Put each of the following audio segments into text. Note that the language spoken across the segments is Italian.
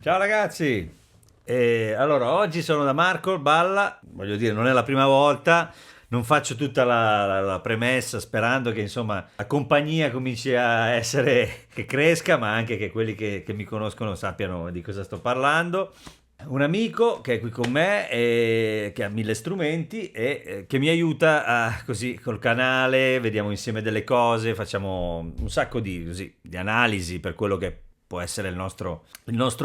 Ciao ragazzi. Allora, oggi sono da Marco Balla, voglio dire, non è la prima volta, non faccio tutta la premessa sperando che insomma la compagnia cominci a essere, che cresca, ma anche che quelli che mi conoscono sappiano di cosa sto parlando. Un amico che è qui con me, che ha mille strumenti e che mi aiuta così col canale, vediamo insieme delle cose, facciamo un sacco di analisi per quello che può essere il nostro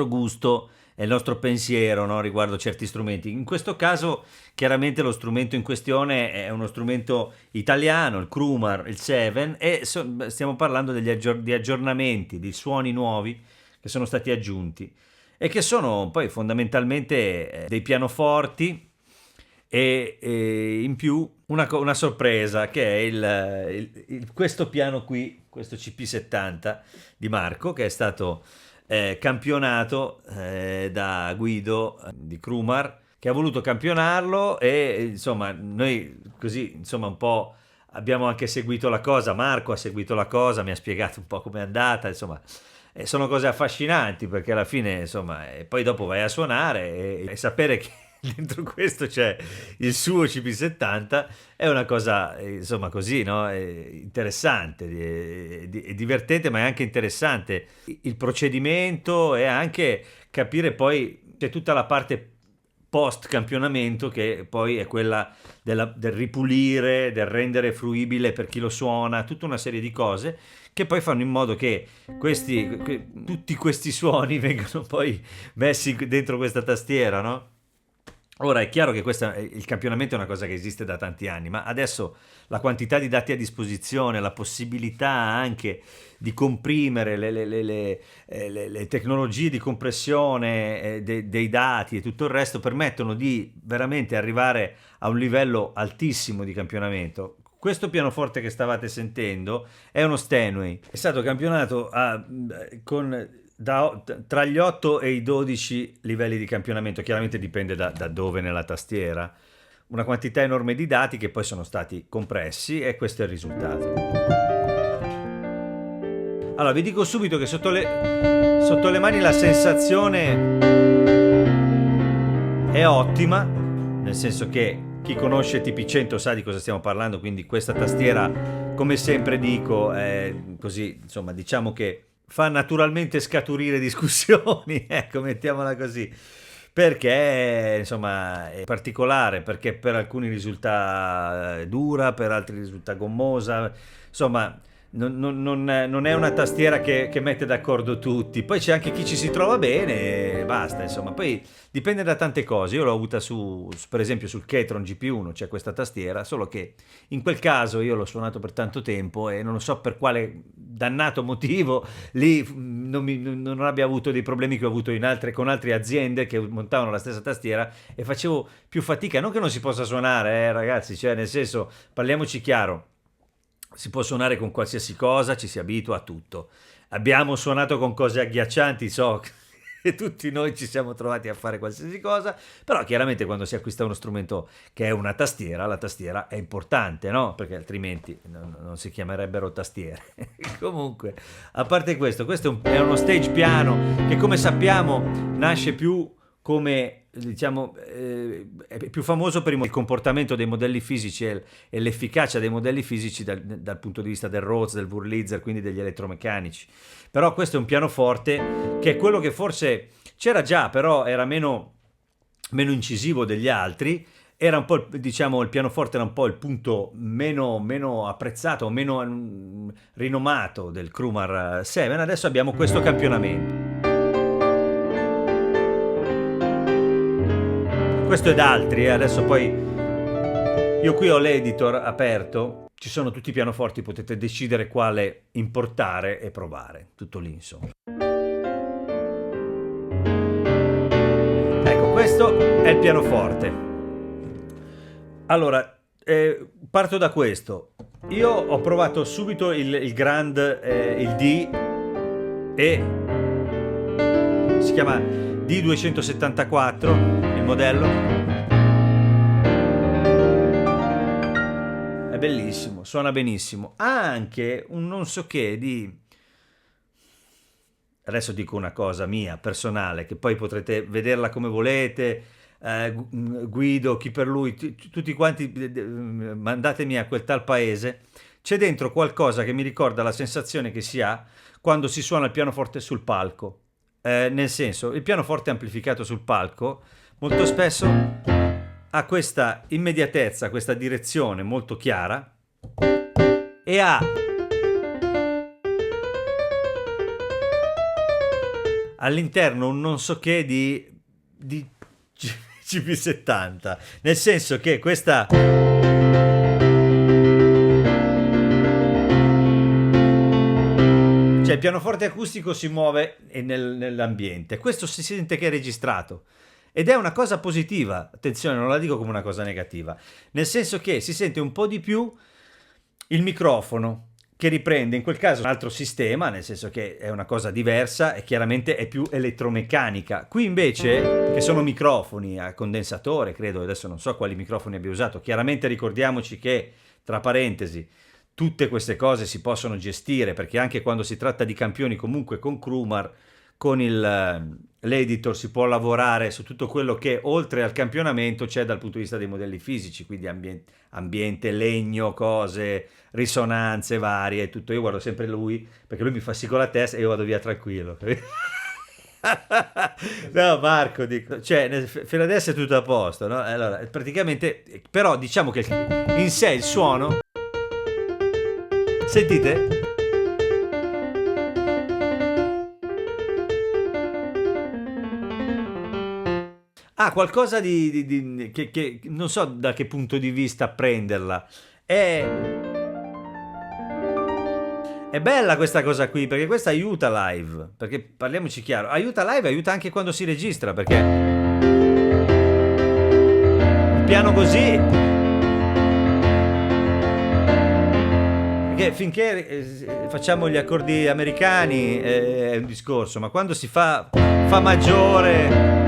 gusto e il nostro pensiero, no, riguardo certi strumenti. In questo caso, chiaramente lo strumento in questione è uno strumento italiano, il Crumar, il Seven, e stiamo parlando di aggiornamenti, di suoni nuovi che sono stati aggiunti e che sono poi fondamentalmente dei pianoforti e in più una sorpresa che è questo piano qui, questo CP70 di Marco, che è stato campionato da Guido di Crumar, che ha voluto campionarlo e insomma noi così insomma un po' abbiamo anche seguito la cosa. Marco ha seguito la cosa, mi ha spiegato un po' com'è andata, insomma. Sono cose affascinanti perché alla fine, insomma, e poi dopo vai a suonare e sapere che dentro questo c'è il suo CP70 è una cosa, insomma, così, no? Interessante, è divertente, ma è anche interessante il procedimento e anche capire poi c'è tutta la parte post campionamento che poi è quella del ripulire, del rendere fruibile per chi lo suona, tutta una serie di cose che poi fanno in modo che tutti questi suoni vengano poi messi dentro questa tastiera, no? Ora è chiaro che il campionamento è una cosa che esiste da tanti anni, ma adesso la quantità di dati a disposizione, la possibilità anche di comprimere le tecnologie di compressione dei dati e tutto il resto permettono di veramente arrivare a un livello altissimo di campionamento. Questo pianoforte che stavate sentendo è uno Steinway, è stato campionato tra gli 8 e i 12 livelli di campionamento, chiaramente dipende da dove nella tastiera, una quantità enorme di dati che poi sono stati compressi e questo è il risultato. Allora vi dico subito che sotto le mani la sensazione è ottima, nel senso che chi conosce TP100 sa di cosa stiamo parlando, quindi questa tastiera, come sempre dico, è così, insomma, diciamo che fa naturalmente scaturire discussioni, ecco, mettiamola così, perché insomma è particolare, perché per alcuni risulta dura, per altri risulta gommosa, insomma non è una tastiera che mette d'accordo tutti. Poi c'è anche chi ci si trova bene e basta, insomma. Poi dipende da tante cose. Io l'ho avuta per esempio sul Ketron GP1 c'è questa tastiera, solo che in quel caso io l'ho suonato per tanto tempo e non so per quale dannato motivo lì non abbia avuto dei problemi che ho avuto con altre aziende che montavano la stessa tastiera e facevo più fatica. Non che non si possa suonare, ragazzi, cioè nel senso, parliamoci chiaro. Si può suonare con qualsiasi cosa, ci si abitua a tutto. Abbiamo suonato con cose agghiaccianti, so che tutti noi ci siamo trovati a fare qualsiasi cosa, però chiaramente quando si acquista uno strumento che è una tastiera, la tastiera è importante, no? Perché altrimenti non si chiamerebbero tastiere. Comunque, a parte questo è uno stage piano che, come sappiamo, nasce più come, diciamo, è più famoso per il comportamento dei modelli fisici e l'efficacia dei modelli fisici dal punto di vista del Rhodes, del Wurlitzer, quindi degli elettromeccanici. Però questo è un pianoforte che è quello che forse c'era già, però era meno incisivo degli altri. Era un po', diciamo, il pianoforte era un po' il punto meno apprezzato, meno rinomato del Crumar 7. Adesso abbiamo questo campionamento. Questo ed altri, adesso poi io qui ho l'editor aperto, ci sono tutti i pianoforti, potete decidere quale importare e provare, tutto lì insomma. Ecco, questo è il pianoforte. Allora, parto da questo. Io ho provato subito il Grand, il D, e si chiama D274 il modello. È bellissimo, suona benissimo. Ha anche un non so che di adesso dico una cosa mia, personale, che poi potrete vederla come volete, Guido, chi per lui, tutti quanti, mandatemi a quel tal paese, c'è dentro qualcosa che mi ricorda la sensazione che si ha quando si suona il pianoforte sul palco. Nel senso, il pianoforte amplificato sul palco molto spesso ha questa immediatezza, questa direzione molto chiara e ha all'interno un non so che di CP70, nel senso che questa cioè il pianoforte acustico si muove nell'ambiente, questo si sente che è registrato ed è una cosa positiva, attenzione, non la dico come una cosa negativa, nel senso che si sente un po' di più il microfono che riprende in quel caso un altro sistema, nel senso che è una cosa diversa e chiaramente è più elettromeccanica. Qui invece, che sono microfoni a condensatore, credo, adesso non so quali microfoni abbia usato, chiaramente ricordiamoci che, tra parentesi, tutte queste cose si possono gestire, perché anche quando si tratta di campioni comunque con Krumar, con l'editor si può lavorare su tutto quello che oltre al campionamento c'è dal punto di vista dei modelli fisici, quindi ambiente, legno, cose, risonanze varie, tutto. Io guardo sempre lui perché lui mi fa sì con la testa e io vado via tranquillo. No, Marco, dico, cioè, fino adesso è tutto a posto, no? Allora, praticamente, però diciamo che in sé il suono, sentite? Ha qualcosa che non so da che punto di vista prenderla. È bella questa cosa qui, perché questa aiuta live, perché parliamoci chiaro, aiuta live, aiuta anche quando si registra, perché il piano così, perché finché facciamo gli accordi americani è un discorso, ma quando si fa maggiore,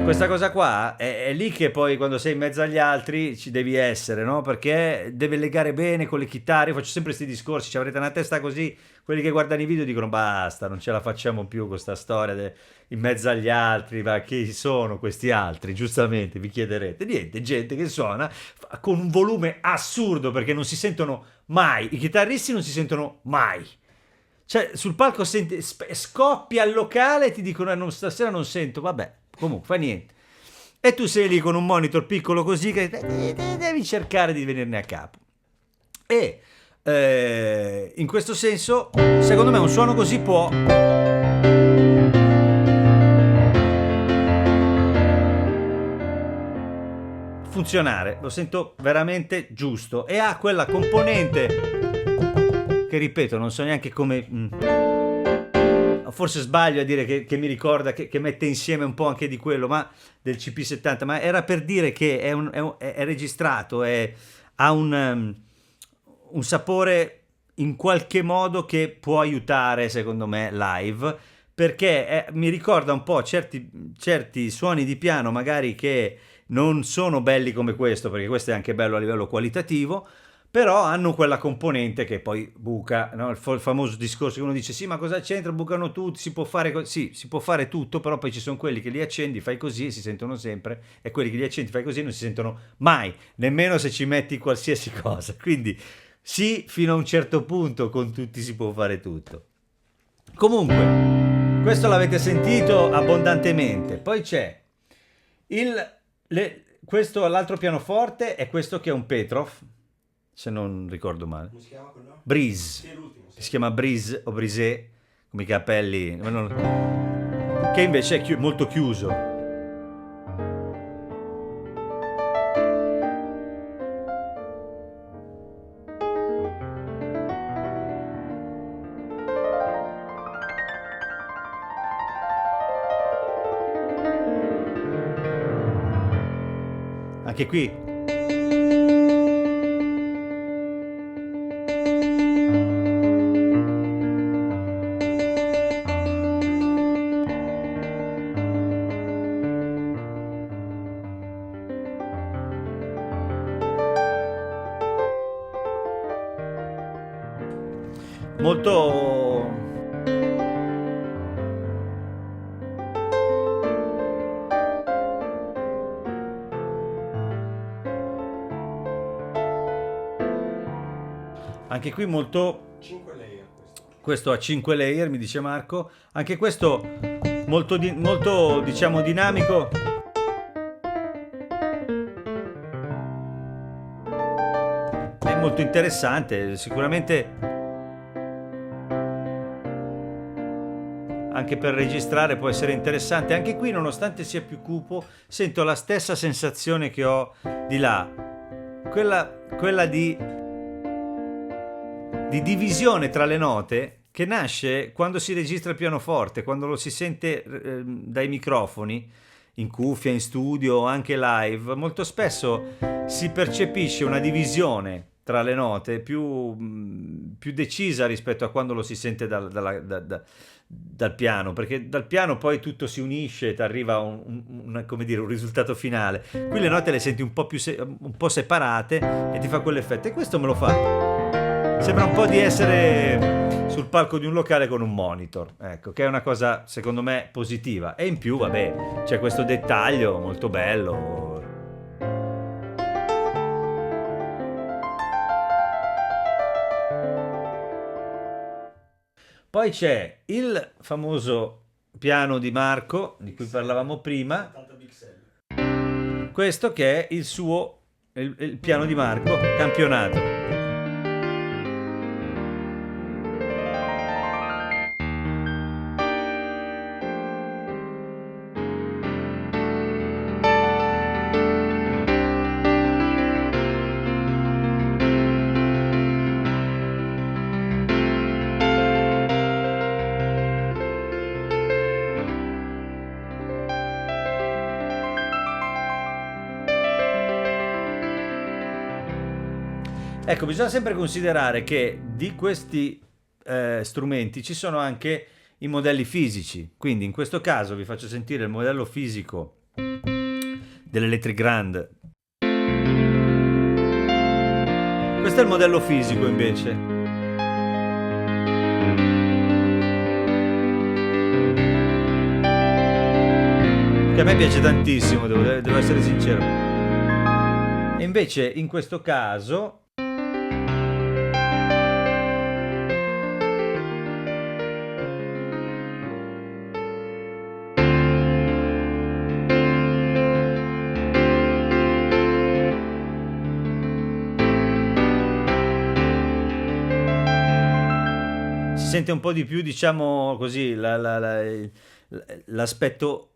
questa cosa qua è lì che poi quando sei in mezzo agli altri ci devi essere, no? Perché deve legare bene con le chitarre. Io faccio sempre questi discorsi, ci avrete una testa così, quelli che guardano i video dicono basta, non ce la facciamo più con questa storia in mezzo agli altri, ma chi sono questi altri? Giustamente vi chiederete. Niente, gente che suona con un volume assurdo perché non si sentono mai, i chitarristi non si sentono mai. Cioè sul palco scoppia il locale e ti dicono stasera non sento, vabbè. Comunque fa niente. E tu sei lì con un monitor piccolo così che devi cercare di venirne a capo. E in questo senso, secondo me un suono così può funzionare. Lo sento veramente giusto. E ha quella componente che ripeto, non so neanche come... Forse sbaglio a dire che mi ricorda, che mette insieme un po' anche di quello, ma del CP70, ma era per dire che è registrato, ha un sapore in qualche modo che può aiutare, secondo me, live, perché mi ricorda un po' certi suoni di piano, magari che non sono belli come questo, perché questo è anche bello a livello qualitativo, però hanno quella componente che poi buca, no? Il famoso discorso che uno dice sì ma cosa c'entra, bucano tutti, si può fare sì, si può fare tutto, però poi ci sono quelli che li accendi, fai così e si sentono sempre, e quelli che li accendi, fai così e non si sentono mai, nemmeno se ci metti qualsiasi cosa, quindi sì, fino a un certo punto con tutti si può fare tutto. Comunque questo l'avete sentito abbondantemente, poi c'è questo all'altro pianoforte è questo che è un Petrov, se non ricordo male. Come si chiama quello? Breeze. Sì, è l'ultimo. Sì. Si chiama Breeze o Brisé, come i capelli, che invece è molto chiuso. Anche qui molto Anche qui molto... 5 layer Questo ha 5 layer, mi dice Marco. Anche questo molto, molto diciamo dinamico. È molto interessante, sicuramente anche per registrare può essere interessante. Anche qui, nonostante sia più cupo, sento la stessa sensazione che ho di là, quella di divisione tra le note che nasce quando si registra il pianoforte, quando lo si sente dai microfoni, in cuffia, in studio, anche live. Molto spesso si percepisce una divisione tra le note più decisa rispetto a quando lo si sente dal piano, perché dal piano poi tutto si unisce e ti arriva come dire, un risultato finale. Qui le note le senti un po' separate e ti fa quell'effetto, e questo me lo fa. Sembra un po' di essere sul palco di un locale con un monitor, ecco, che è una cosa secondo me positiva. E in più, vabbè, c'è questo dettaglio molto bello. Poi c'è il famoso piano di Marco, di cui parlavamo prima. Questo che è il piano di Marco, campionato. Ecco, bisogna sempre considerare che di questi strumenti ci sono anche i modelli fisici. Quindi in questo caso vi faccio sentire il modello fisico dell'Electric Grand. Questo è il modello fisico invece. Che a me piace tantissimo, devo essere sincero. E invece in questo caso si sente un po' di più, diciamo così, l'aspetto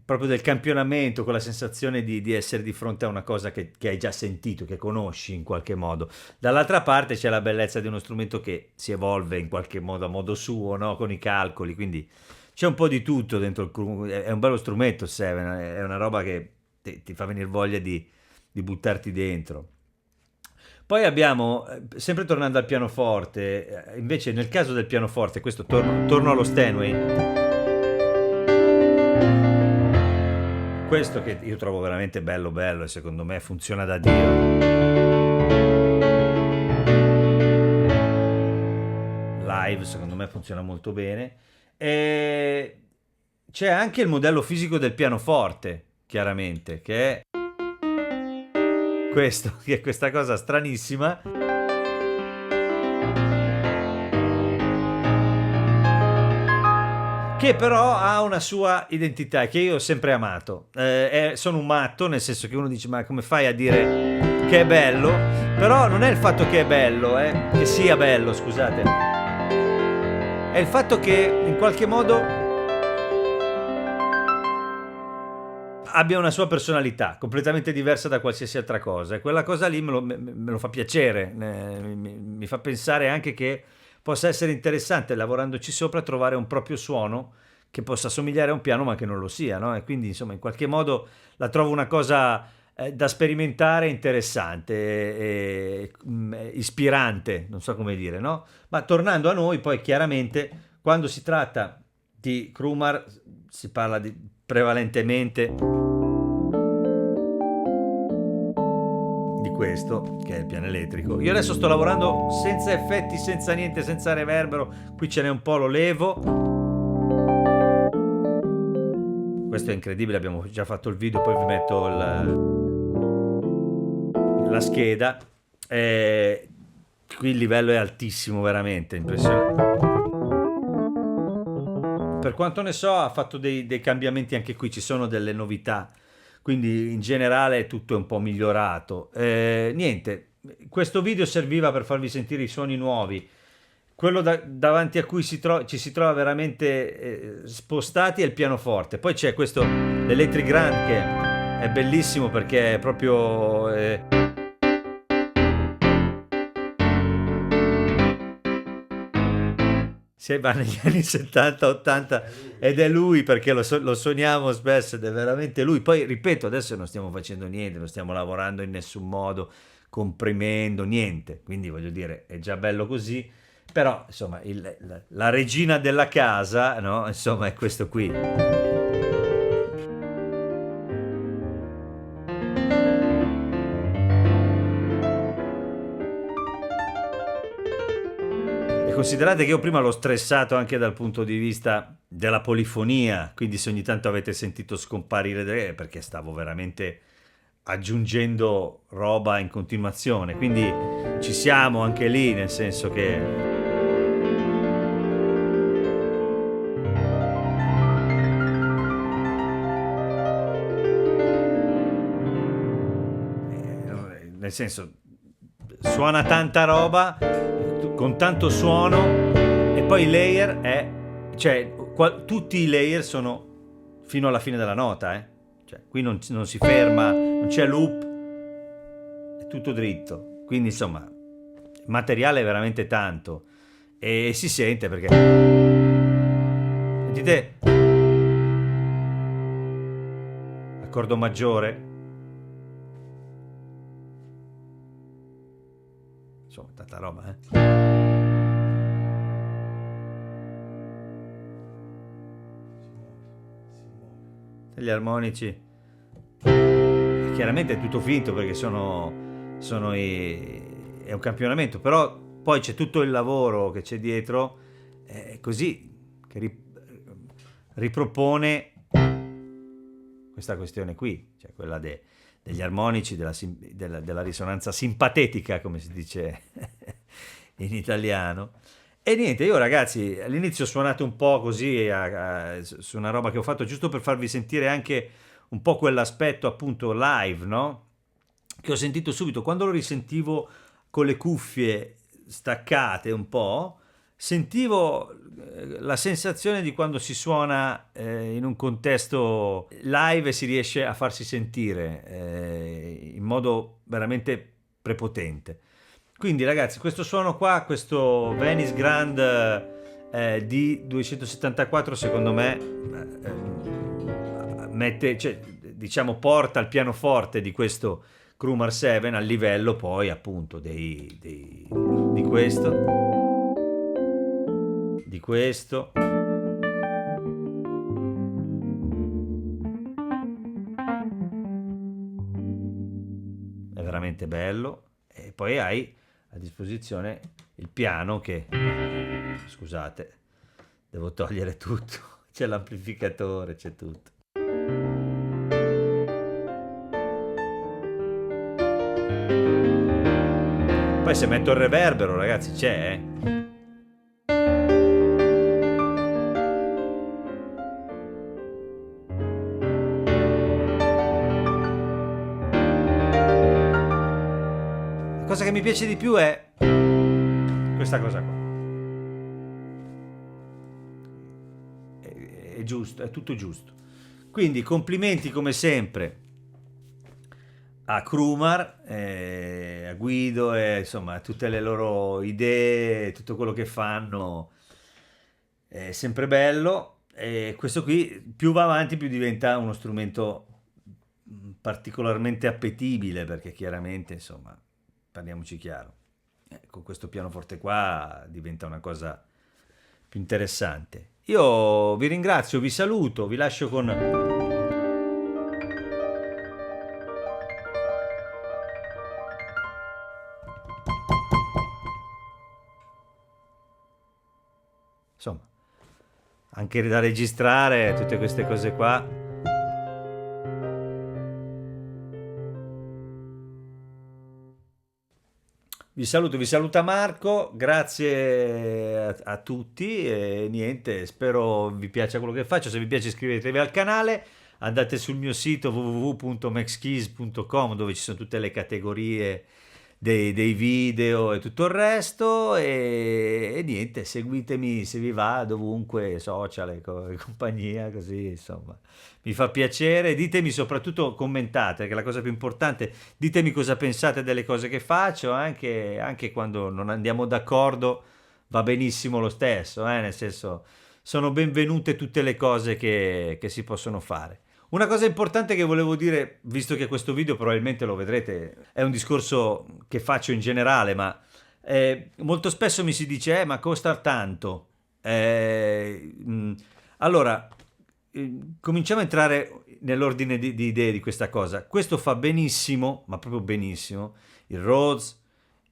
proprio del campionamento, con la sensazione di essere di fronte a una cosa che hai già sentito, che conosci in qualche modo. Dall'altra parte c'è la bellezza di uno strumento che si evolve in qualche modo a modo suo, no? Con i calcoli, quindi c'è un po' di tutto dentro è un bello strumento, Seven, è una roba che ti fa venire voglia di buttarti dentro. Poi abbiamo, sempre tornando al pianoforte, invece nel caso del pianoforte, questo torno allo Steinway, questo che io trovo veramente bello e secondo me funziona da Dio. Live secondo me funziona molto bene. E c'è anche il modello fisico del pianoforte, chiaramente, che è questo, che è questa cosa stranissima, che però ha una sua identità che io ho sempre amato. Sono un matto, nel senso che uno dice ma come fai a dire che è bello? Però non è il fatto che è bello, che sia bello, scusate, è il fatto che in qualche modo abbia una sua personalità completamente diversa da qualsiasi altra cosa, e quella cosa lì me lo fa piacere, mi fa pensare anche che possa essere interessante, lavorandoci sopra, trovare un proprio suono che possa somigliare a un piano ma che non lo sia, no? E quindi insomma in qualche modo la trovo una cosa da sperimentare, interessante, ispirante, non so come dire, no? Ma tornando a noi, poi chiaramente quando si tratta di Krumar si parla prevalentemente di questo, che è il piano elettrico. Io adesso sto lavorando senza effetti, senza niente, senza reverbero. Qui ce n'è un po', lo levo. Questo è incredibile, abbiamo già fatto il video, poi vi metto la scheda. Qui il livello è altissimo, veramente, impressionante. Per quanto ne so, ha fatto dei cambiamenti anche qui, ci sono delle novità, quindi in generale tutto è un po' migliorato. Niente, questo video serviva per farvi sentire i suoni nuovi. Quello davanti a cui ci si trova veramente spostati è il pianoforte. Poi c'è questo l'Electric Grand che è bellissimo perché è proprio... si va negli anni 70-80 ed è lui perché lo suoniamo spesso ed è veramente lui. Poi ripeto, adesso non stiamo facendo niente, non stiamo lavorando in nessun modo, comprimendo, niente. Quindi voglio dire, è già bello così. Però, insomma, la regina della casa, no? Insomma, è questo qui. E considerate che io prima l'ho stressato anche dal punto di vista della polifonia, quindi se ogni tanto avete sentito scomparire perché stavo veramente aggiungendo roba in continuazione, quindi ci siamo anche lì, nel senso che nel senso suona tanta roba con tanto suono e poi i layer cioè tutti i layer sono fino alla fine della nota, cioè qui non si ferma, non c'è loop, è tutto dritto, quindi insomma il materiale è veramente tanto e si sente perché sentite accordo maggiore, insomma tanta roba, gli armonici chiaramente è tutto finto perché è un campionamento, però poi c'è tutto il lavoro che c'è dietro, così che ripropone questa questione qui, cioè quella degli armonici, della risonanza simpatetica, come si dice in italiano. E niente, io ragazzi all'inizio ho suonato un po' così su una roba che ho fatto giusto per farvi sentire anche un po' quell'aspetto appunto live, no? Che ho sentito subito, quando lo risentivo con le cuffie staccate un po', sentivo la sensazione di quando si suona in un contesto live e si riesce a farsi sentire in modo veramente prepotente. Quindi ragazzi, questo suono qua, questo Venice Grand D274 secondo me mette, cioè, diciamo, porta il pianoforte di questo Krumar 7 al livello poi appunto di questo, è veramente bello. E poi hai a disposizione il piano che, scusate, devo togliere tutto, c'è l'amplificatore, c'è tutto. Poi se metto il reverbero, ragazzi, c'è, La cosa che mi piace di più è questa cosa qua. È giusto, è tutto giusto. Quindi complimenti come sempre a Krumar, a Guido e insomma a tutte le loro idee, tutto quello che fanno è sempre bello. E questo qui più va avanti più diventa uno strumento particolarmente appetibile perché chiaramente insomma parliamoci chiaro, con questo pianoforte qua diventa una cosa più interessante. Io vi ringrazio, vi saluto, vi lascio con insomma anche da registrare tutte queste cose qua. Vi vi saluta Marco, grazie a tutti e niente, spero vi piaccia quello che faccio, se vi piace iscrivetevi al canale, andate sul mio sito www.maxkeys.com dove ci sono tutte le categorie dei video e tutto il resto e niente, seguitemi se vi va dovunque, social e compagnia, così insomma. Mi fa piacere, ditemi soprattutto, commentate, che è la cosa più importante, ditemi cosa pensate delle cose che faccio, anche quando non andiamo d'accordo va benissimo lo stesso, nel senso sono benvenute tutte le cose che si possono fare. Una cosa importante che volevo dire, visto che questo video probabilmente lo vedrete, è un discorso che faccio in generale, ma molto spesso mi si dice, ma costa tanto. Allora, cominciamo a entrare nell'ordine di idee di questa cosa. Questo fa benissimo, ma proprio benissimo, il Rhodes,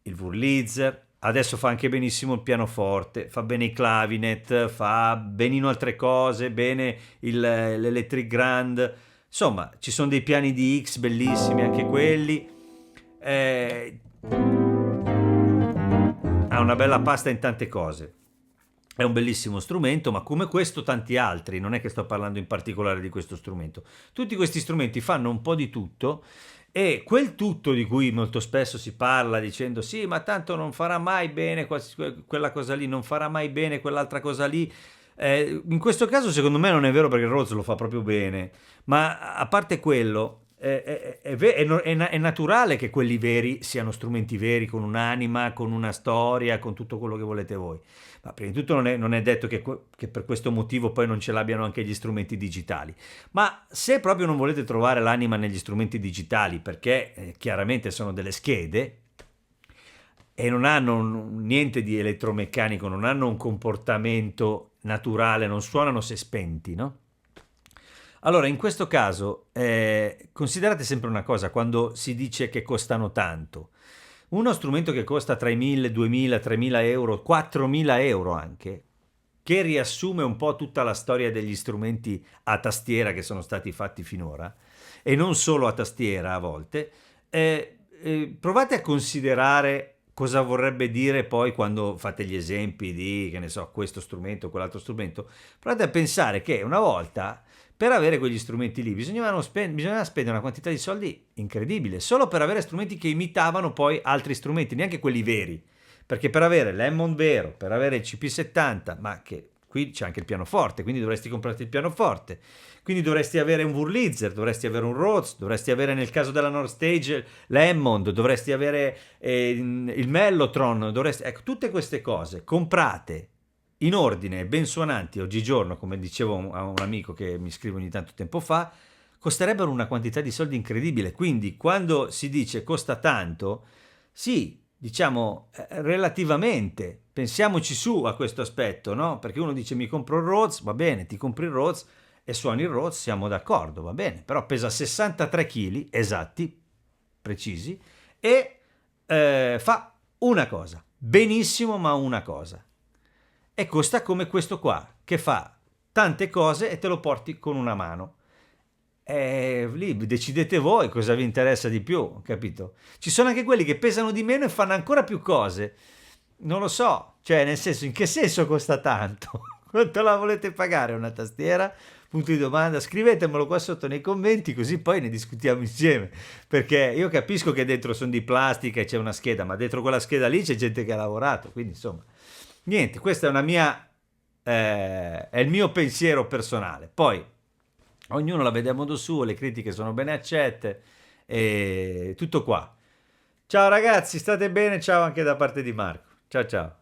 il Wurlitzer, adesso fa anche benissimo il pianoforte, fa bene i clavinet, fa benino altre cose, bene l'Electric Grand, insomma ci sono dei piani di X bellissimi anche quelli, ha una bella pasta in tante cose. È un bellissimo strumento, ma come questo tanti altri, non è che sto parlando in particolare di questo strumento. Tutti questi strumenti fanno un po' di tutto e quel tutto di cui molto spesso si parla dicendo sì, ma tanto non farà mai bene quella cosa lì, non farà mai bene quell'altra cosa lì. In questo caso secondo me non è vero perché il Rhodes lo fa proprio bene, ma a parte quello è naturale che quelli veri siano strumenti veri, con un'anima, con una storia, con tutto quello che volete voi. Ma prima di tutto non è detto che per questo motivo poi non ce l'abbiano anche gli strumenti digitali. Ma se proprio non volete trovare l'anima negli strumenti digitali, perché chiaramente sono delle schede e non hanno niente di elettromeccanico, non hanno un comportamento naturale, non suonano se spenti, no? Allora, in questo caso, considerate sempre una cosa, quando si dice che costano tanto. Uno strumento che costa tra i 1000, 2000, 3000 euro, 4000 euro anche, che riassume un po' tutta la storia degli strumenti a tastiera che sono stati fatti finora, e non solo a tastiera a volte, provate a considerare cosa vorrebbe dire poi quando fate gli esempi di, che ne so, questo strumento, quell'altro strumento. Provate a pensare che una volta per avere quegli strumenti lì bisognava spendere una quantità di soldi incredibile, solo per avere strumenti che imitavano poi altri strumenti, neanche quelli veri. Perché per avere l'Hammond vero, per avere il CP70, ma che qui c'è anche il pianoforte, quindi dovresti comprarti il pianoforte. Quindi dovresti avere un Wurlitzer, dovresti avere un Rhodes, dovresti avere nel caso della North Stage l'Hammond, dovresti avere il Mellotron, ecco, tutte queste cose comprate in ordine, ben suonanti oggigiorno, come dicevo a un amico che mi scrive ogni tanto tempo fa, costerebbero una quantità di soldi incredibile. Quindi quando si dice costa tanto, sì, diciamo relativamente, pensiamoci su a questo aspetto, no? Perché uno dice mi compro il Rhodes, va bene, ti compri il Rhodes e suoni il Rhodes, siamo d'accordo, va bene, però pesa 63 kg esatti, precisi, e fa una cosa, benissimo, ma una cosa. E costa come questo qua, che fa tante cose e te lo porti con una mano. E lì decidete voi cosa vi interessa di più, capito? Ci sono anche quelli che pesano di meno e fanno ancora più cose. Non lo so, cioè nel senso, in che senso costa tanto? Quanto la volete pagare una tastiera? Punto di domanda, scrivetemelo qua sotto nei commenti così poi ne discutiamo insieme, perché io capisco che dentro sono di plastica e c'è una scheda, ma dentro quella scheda lì c'è gente che ha lavorato, quindi insomma niente, questo è è il mio pensiero personale. Poi ognuno la vede a modo suo, le critiche sono ben accette e tutto qua. Ciao ragazzi, state bene, ciao anche da parte di Marco. Ciao ciao.